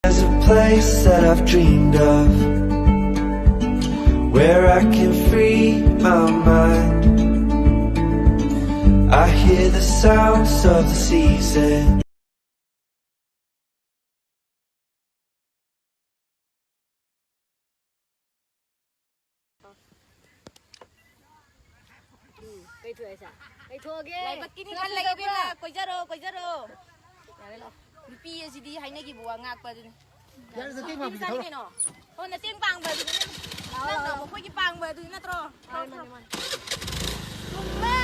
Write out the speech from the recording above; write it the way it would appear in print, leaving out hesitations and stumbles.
There's a place that I've dreamed of, where I can free my mind. I hear the sounds of the season. Cây thưa sao? Cây thưa ghê. Lại bất kính kan lagi bila koi jaro. Ya lo. Pi si di haina ki buang ngak pa din. Ya sa ting ma bi Sa tho. ni no. Oh na ting pang ba din. Na no mo koi ki pang ba din na tro. Tumbe.